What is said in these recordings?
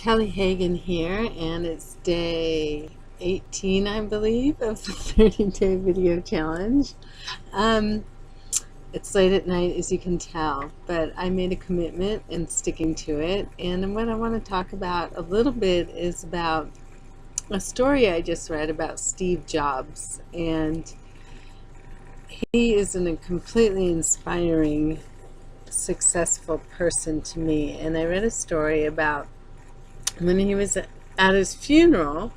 Kelly Hagan here, and it's day 18, I believe, of the 30-day video challenge. Um, it's late at night, as you can tell, but I made a commitment and sticking to it. And what I want to talk about a little bit is about a story I just read about Steve Jobs. And he is a completely inspiring, successful person to me. And I read a story about when he was at his funeral,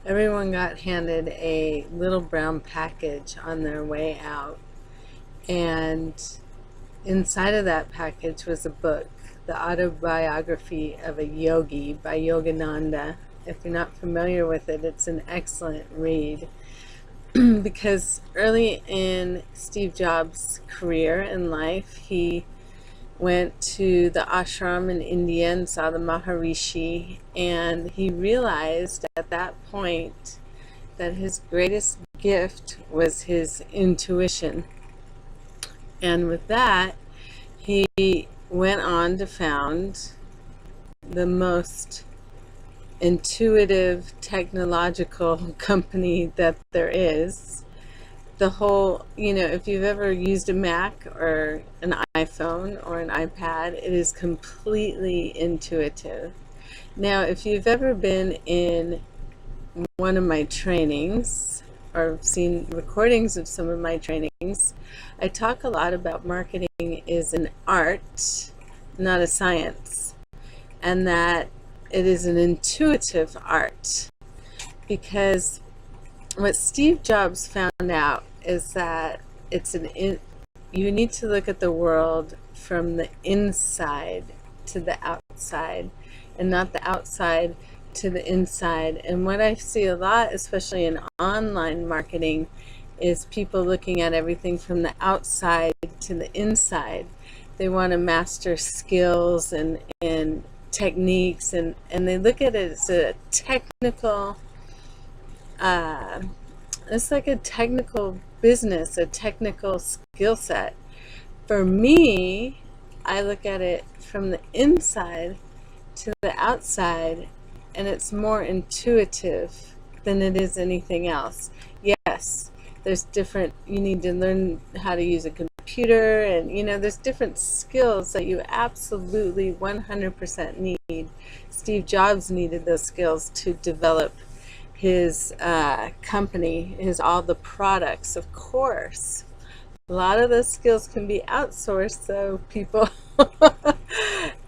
everyone got handed a little brown package on their way out. And inside of that package was a book, The Autobiography of a Yogi by Yogananda. If you're not familiar with it, it's an excellent read. Because early in Steve Jobs' career and life, he went to the ashram in India and saw the Maharishi, and he realized at that point that his greatest gift was his intuition. And with that, he went on to found the most intuitive technological company that there is. The whole, if you've ever used a Mac or an iPhone or an iPad, it is completely intuitive. Now, if you've ever been in one of my trainings or seen recordings of some of my trainings, I talk a lot about marketing is an art, not a science, and that it is an intuitive art. Because what Steve Jobs found out is that you need to look at the world from the inside to the outside, and not the outside to the inside. And what I see a lot, especially in online marketing, is people looking at everything from the outside to the inside. They want to master skills and techniques, and they look at it as a technical it's like a technical business, a technical skill set. For me, I look at it from the inside to the outside, and it's more intuitive than it is anything else. Yes, there's different, you need to learn how to use a computer, and there's different skills that you absolutely 100% need. Steve Jobs needed those skills to develop his company, all the products. Of course, a lot of those skills can be outsourced, so people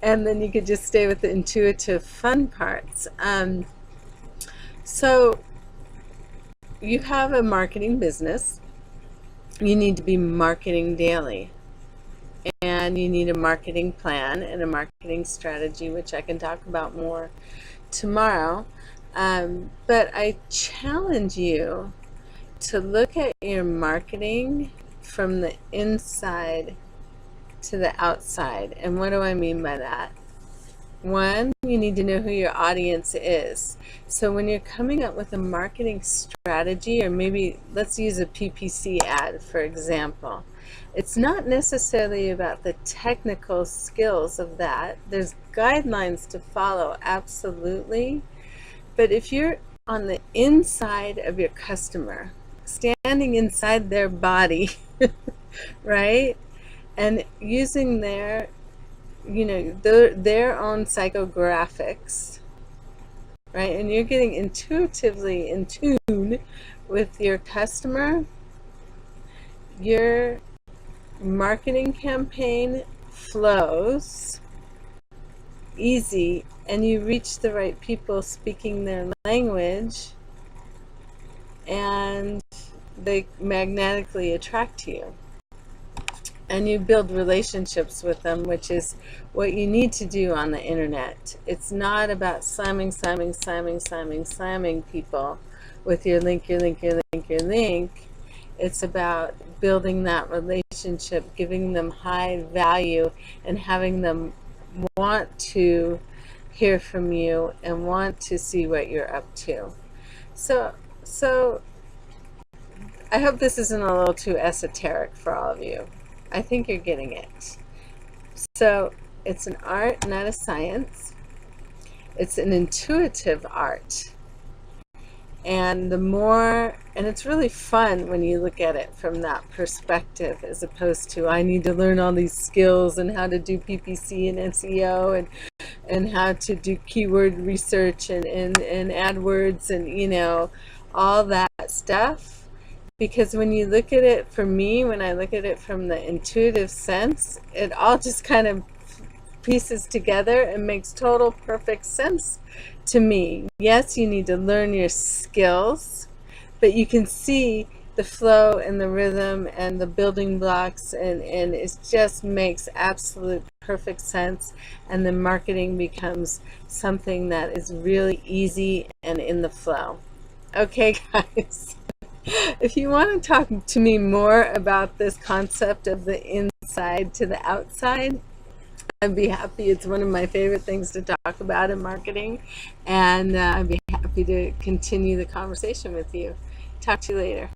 and then you could just stay with the intuitive fun parts. So you have a marketing business, you need to be marketing daily, and you need a marketing plan and a marketing strategy, which I can talk about more tomorrow. But I challenge you to look at your marketing from the inside to the outside. And what do I mean by that? One, you need to know who your audience is. So when you're coming up with a marketing strategy, or maybe let's use a PPC ad, for example, it's not necessarily about the technical skills of that. There's guidelines to follow, absolutely. But if you're on the inside of your customer, standing inside their body, right, and using their own psychographics, right, and you're getting intuitively in tune with your customer, your marketing campaign flows easy, and you reach the right people speaking their language, and they magnetically attract you, and you build relationships with them, which is what you need to do on the internet. It's not about slamming people with your link. It's about building that relationship, giving them high value, and having them want to hear from you and want to see what you're up to. So I hope this isn't a little too esoteric for all of you. I think you're getting it. So it's an art, not a science. It's an intuitive art. And and it's really fun when you look at it from that perspective, as opposed to I need to learn all these skills and how to do PPC and SEO and how to do keyword research and AdWords and, you know, all that stuff. Because when you look at it, for me, when I look at it from the intuitive sense, it all just kind of pieces together and makes total perfect sense to me. Yes, you need to learn your skills, but you can see the flow and the rhythm and the building blocks, and it just makes absolute perfect sense, and the marketing becomes something that is really easy and in the flow. Okay, guys. If you want to talk to me more about this concept of the inside to the outside, I'd be happy. It's one of my favorite things to talk about in marketing, and I'd be happy to continue the conversation with you. Talk to you later.